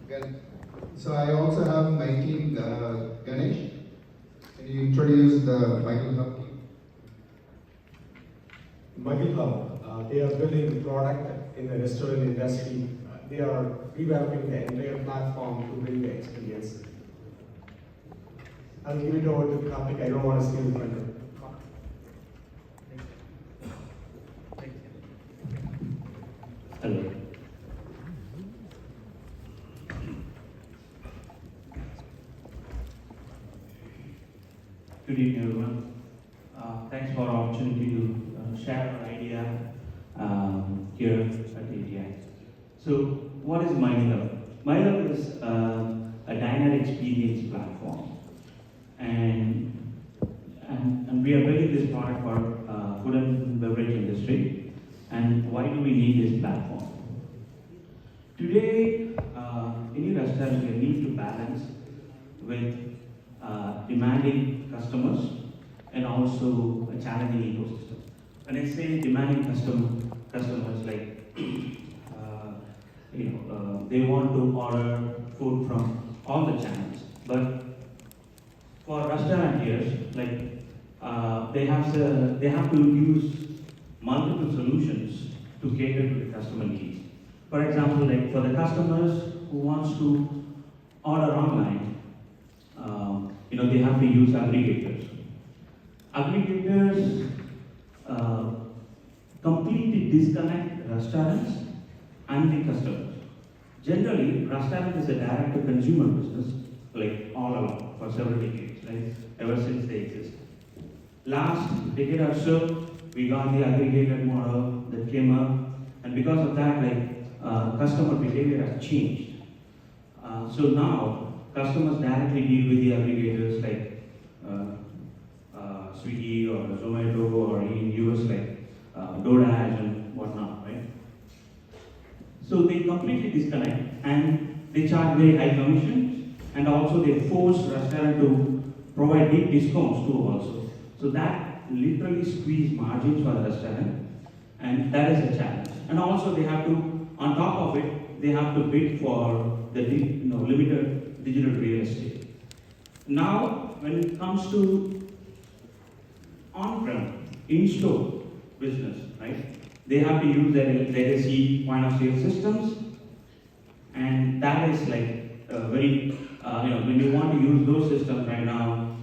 Gan- So I also have my team, Ganesh. Can you introduce the Michael Hub team? Michael Hub, they are building product in the restaurant industry. They are revamping the entire platform to bring the experience. I'll give it over to Karthik. I don't want to steal the thunder. Hello. Good evening, everyone. Thanks for the opportunity to share our idea here at ATI. So, what is MyHub? MyHub is a diner experience platform, and we are building this product for food and beverage industry. And why do we need this platform? Today, any restaurant will need to balance with demanding customers and also a challenging ecosystem. When I say demanding customers, like they want to order food from all the channels, but for restaurateurs, like they have to use multiple solutions to cater to the customer needs. For example, like for the customers who wants to order online, they have to use aggregators. Aggregators completely disconnect restaurants and the customers. Generally, restaurant is a direct-to-consumer business, like all along for several decades, right? Ever since they exist. Last decade or so, we got the aggregated model that came up, and because of that, customer behavior has changed. So now, customers directly deal with the aggregators like Swiggy or Zomato, or in US DoorDash and whatnot, right? So they completely disconnect and they charge very high commissions, and also they force restaurant to provide big discounts too also. So that literally squeeze margins for the restaurant, and that is a challenge. And also they have to, on top of it, they have to bid for the limited digital real estate. Now, when it comes to on-prem, in-store business, right? They have to use their legacy point-of-sale systems, and that is very, when you want to use those systems right now,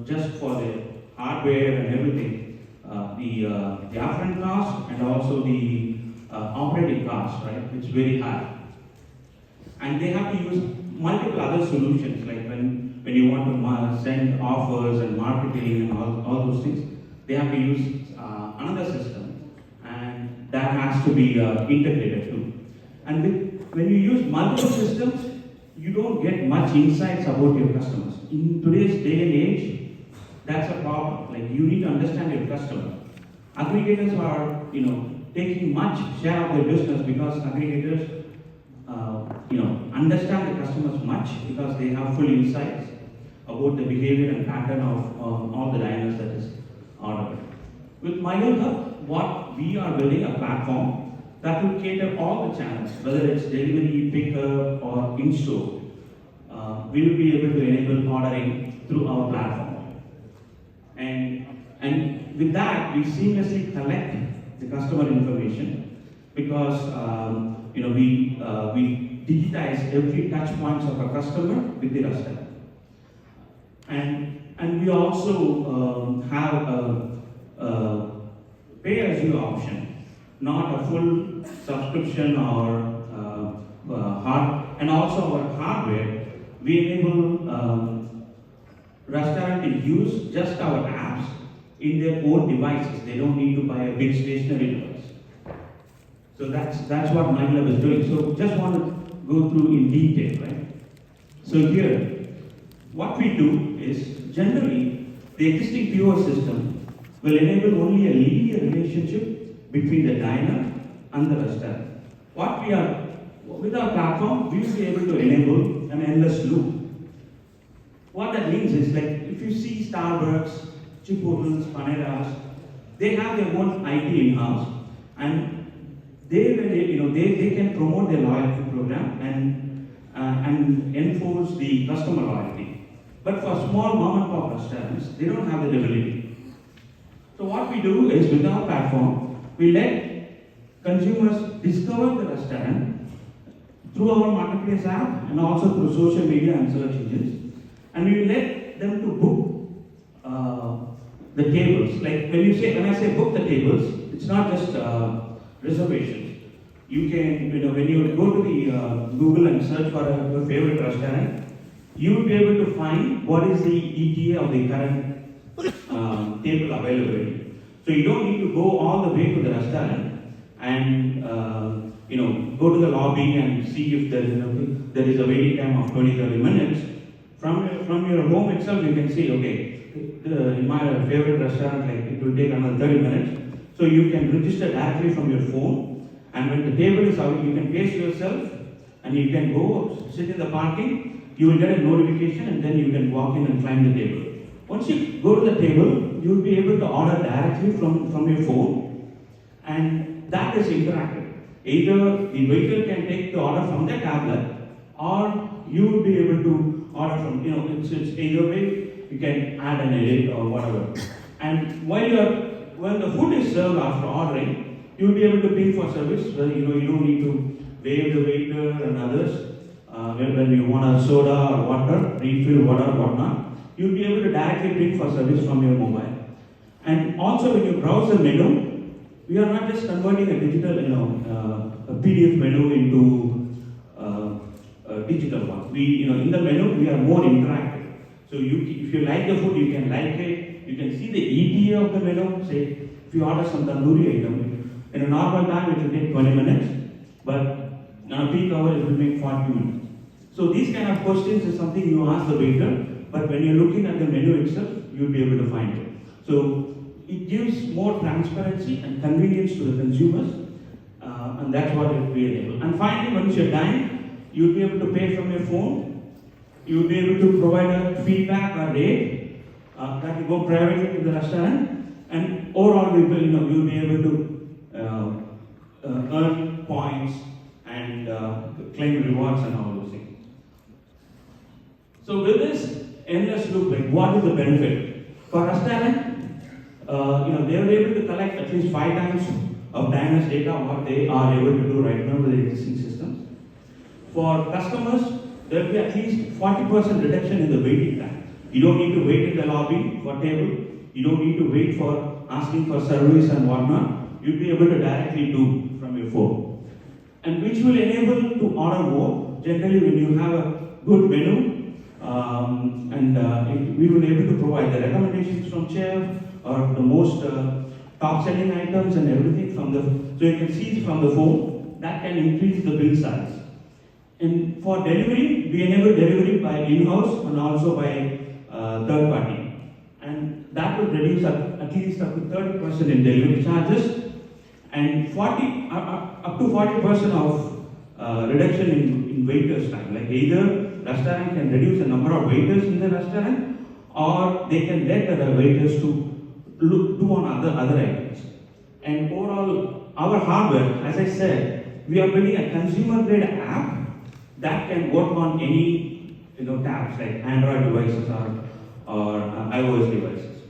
just for the hardware and everything, the upfront cost and also the operating cost, right? It's very high, and they have to use multiple other solutions, like when you want to send offers and marketing and all those things, they have to use another system, and that has to be integrated too. And when you use multiple systems, you don't get much insights about your customers. In today's day and age, that's a problem. Like, you need to understand your customer. Aggregators are, taking much share of their business because aggregators, understand the customers much because they have full insights about the behavior and pattern of all the diners that is ordered. With MyHub, what we are building a platform that will cater all the channels, whether it's delivery, pickup, or in-store. We will be able to enable ordering through our platform. And with that, we seamlessly collect the customer information because we digitize every touch points of a customer with the restaurant. And we also have a pay-as-you option, not a full subscription or and also our hardware. We enable restaurant to use just our apps in their own devices. They don't need to buy a big stationary device. So that's what MyHub is doing. So just want to go through in detail, right? So here, what we do is generally the existing POS system will enable only a linear relationship between the diner and the restaurant. With our platform, we will be able to enable an endless loop. What that means is, like, if you see Starbucks, Chipotle's, Paneras, they have their own IT in-house, and they can promote their loyalty program, and enforce the customer loyalty. But for small mom and pop restaurants, they don't have the ability. So what we do is with our platform, we let consumers discover the restaurant through our marketplace app and also through social media and search engines. And we let them to book the tables. Like when I say book the tables, it's not just reservations. You can, when you go to the Google and search for your favorite restaurant, you will be able to find what is the ETA of the current table availability. So you don't need to go all the way to the restaurant and go to the lobby and see if there is a waiting time of 20-30 minutes. From your home itself, you can see, okay, in my favorite restaurant, like it will take another 30 minutes. So you can register directly from your phone, and when the table is out, you can pace yourself, and you can go sit in the parking. You will get a notification, and then you can walk in and climb the table. Once you go to the table, you will be able to order directly from your phone, and that is interactive. Either the waiter can take the order from the tablet, or you will be able to order from, it's either way, you can add an edit or whatever. And when the food is served after ordering, you will be able to pay for service. Well, you don't need to waive the waiter and others. When you want a soda or water, refill, whatnot, you'll be able to directly pay for service from your mobile. And also when you browse the menu, we are not just converting a digital, a PDF menu into a digital one. We, in the menu, we are more interactive. So if you like the food, you can like it. You can see the ETA of the menu. Say, if you order some tandoori item, in a normal time it will take 20 minutes, but on a peak hour it will take 40 minutes. So these kind of questions is something you ask the waiter, but when you're looking at the menu itself, you'll be able to find it. So it gives more transparency and convenience to the consumers, and that's what it will enable. And finally, once you're done, you'll be able to pay from your phone. You'll be able to provide a feedback or rate that will go privately to the restaurant, and overall you'll be able to earn points and claim rewards and all those things. So with this endless loop, like what is the benefit for restaurant? They are able to collect at least 5 times of diners' data what they are able to do right now with the existing systems. For customers, there will be at least 40% reduction in the waiting time. You don't need to wait in the lobby for table. You don't need to wait for asking for service and whatnot. You'll be able to directly do from your phone. And which will enable to order more. Generally, when you have a good menu, we will be able to provide the recommendations from chef or the most top selling items and everything so you can see from the phone. That can increase the bill size. And for delivery, we enable delivery by in-house and also by third party. And that will reduce at least up to 30% in delivery charges and up to 40% of reduction in waiters' time. Like either restaurant can reduce the number of waiters in the restaurant, or they can let the waiters to do on other items. And overall, our hardware, as I said, we are building a consumer-grade app that can work on any tabs like Android devices or iOS devices.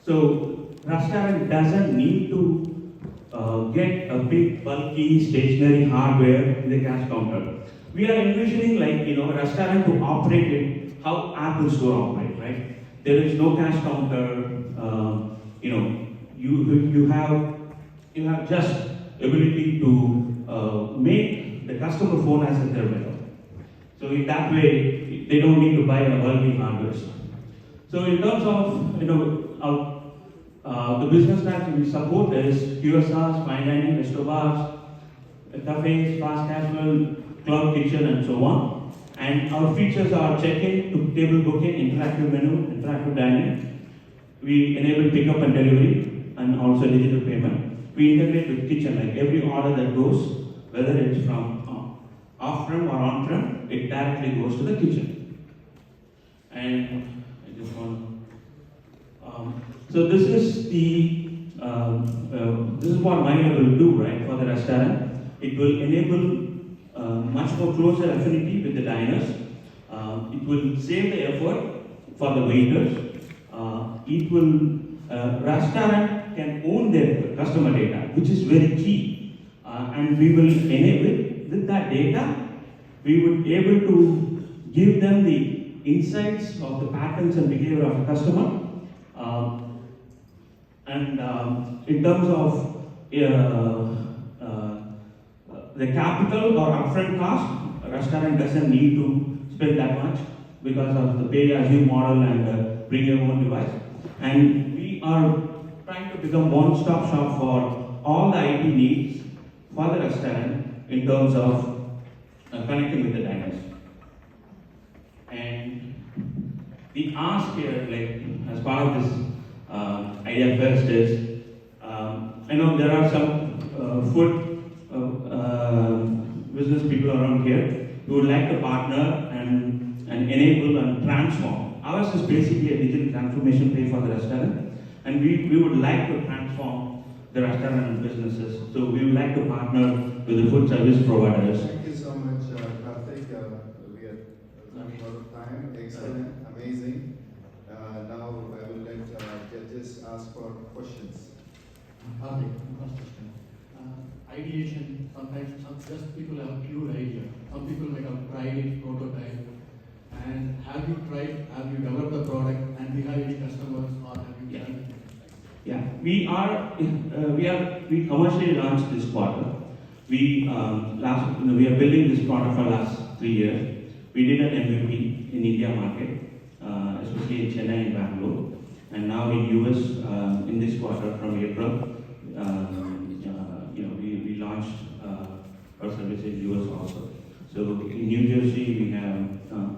So restaurant doesn't need to get a big bulky stationary hardware in the cash counter. We are envisioning a restaurant to operate it how Apple Store operate, right? There is no cash counter. You have just ability to make the customer phone as a terminal. So in that way, they don't need to buy a bulky hardware. So in terms of the business that we support is QSRs, fine dining, restaurants, cafes, fast casual, cloud kitchen, and so on. And our features are check-in to table booking, interactive menu, interactive dining. We enable pickup and delivery, and also digital payment. We integrate with kitchen, like every order that goes, whether it's from off-prem or on-prem, it directly goes to the kitchen. And I just want so this is what Myler will do, right, for the restaurant. It will enable much more closer affinity with the diners. It will save the effort for the waiters. It will restaurant can own their customer data, which is very key, and we will enable with that data. We would be able to give them the insights of the patterns and behavior of a customer. In terms of the capital or upfront cost, a restaurant doesn't need to spend that much because of the pay-as-you model and bring your own device. And we are trying to become one-stop shop for all the IT needs for the restaurant in terms of connecting with the diners. And the ask here, like as part of this idea first is, I know there are some food business people around here who would like to partner and enable and transform. Ours is basically a digital transformation play for the restaurant, and we would like to transform the restaurant businesses. So we would like to partner with the food service providers. Thank you so much, Karthik. We are running out of time. Excellent, amazing. Now I will let judges ask for questions. Karthik, first question. Ideation, sometimes just people have crude idea. Some people might have tried it, prototype. And have you developed the product, and do you have any customers, or have you done? Yeah, we commercially launched this quarter. We we are building this product for last 3 years. We did an MVP in India market, especially in Chennai and Bangalore, and now in US in this quarter from April. We launched our service in US also. So in New Jersey we have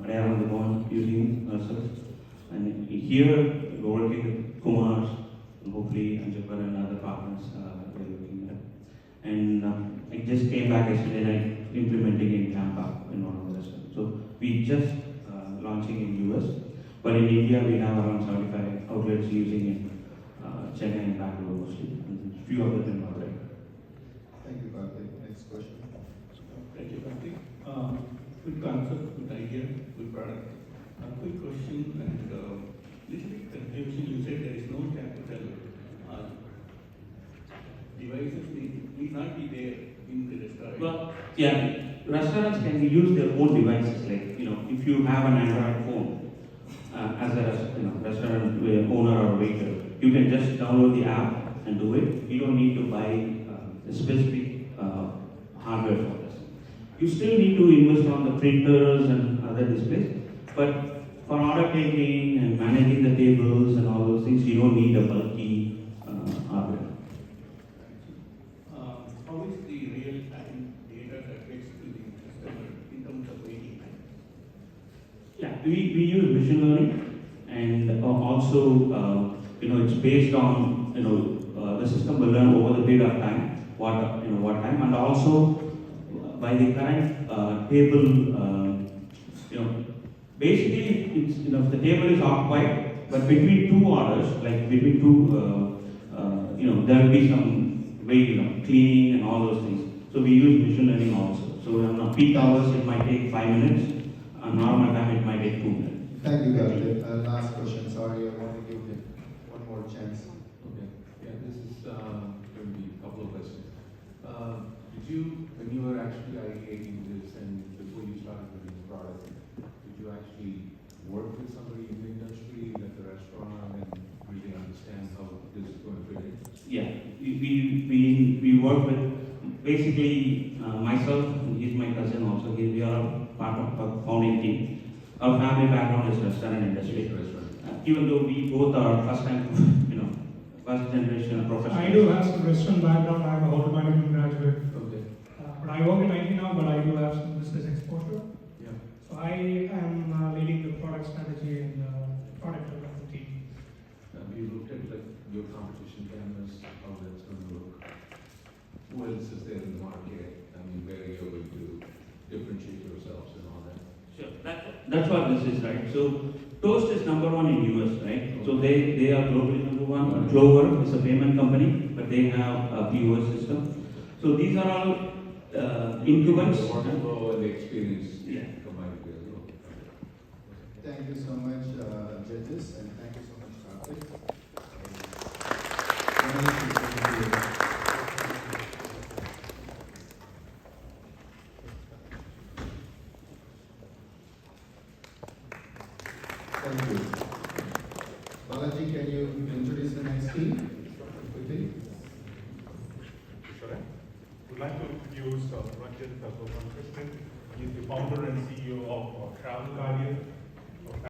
Rare on the Bond using our service, and here we're working with Kumar, and hopefully Anjapar and other partners we're looking at. And I just came back yesterday night implementing in Tampa in one of the restaurants. So we just launching in US, but in India we have around 75 outlets using in Chennai and Bangalore mostly, and a few of them in Mumbai. Thank you, Karthik. Next question. Thank you, Karthik. Good concept, good idea, good product. Quick question and little bit confusion. You said there is no capital. Devices need not be there in the restaurant. Well, yeah, restaurants can use their own devices. Like if you have an Android phone as a restaurant owner or waiter, you can just download the app and do it. You don't need to buy a specific hardware for this. You still need to invest on the printers and other displays, but for order taking and managing the tables and all those things, you don't need a bulky hardware. How is the real-time data that gets to the customer in terms of waiting time? Yeah, we use machine learning, and also it's based on the system will learn over the period of time what time, and also by the current table, basically it's if the table is occupied, but between two orders, like between two, there will be some way, cleaning and all those things. So we use machine learning also. So on peak hours it might take 5 minutes, on normal time it might take 2 minutes. Thank you, Karthik. Last question. Sorry, I want to give him one more chance. Okay. Yeah, this is going to be a couple of questions. Did you, when you were actually ideating this and before you started with this product, did you actually work with somebody in the industry, like the restaurant, and really understand how this is going to fit in? Yeah, we work with basically myself, and he's my cousin also. We are part of the founding team. Our family background is restaurant industry. Even though we both are first generation professionals. I do have some restaurant background. I'm a hotel management graduate. Okay. But I work in IT now, but I do have some business exposure. Yeah. So I am leading the product strategy and product development team. Have you looked at like your competition canvas, how that's going to look? Who else is there in the market? I mean, where you're going to differentiate yourselves and all that? Sure, that's what this is, right? So Toast is number one in US, right? So they are globally number one. Clover is a payment company, but they have a POS system. So these are all increments. The workflow and the experience Yeah. combined together. Okay. Thank you so much, judges, and thank you so much, Karthik. Thank you. Balaji, can you introduce the next team quickly? Sure. We'd like to introduce Ranjit Gopal Krishnan. He's the founder and CEO of Travel Guardian.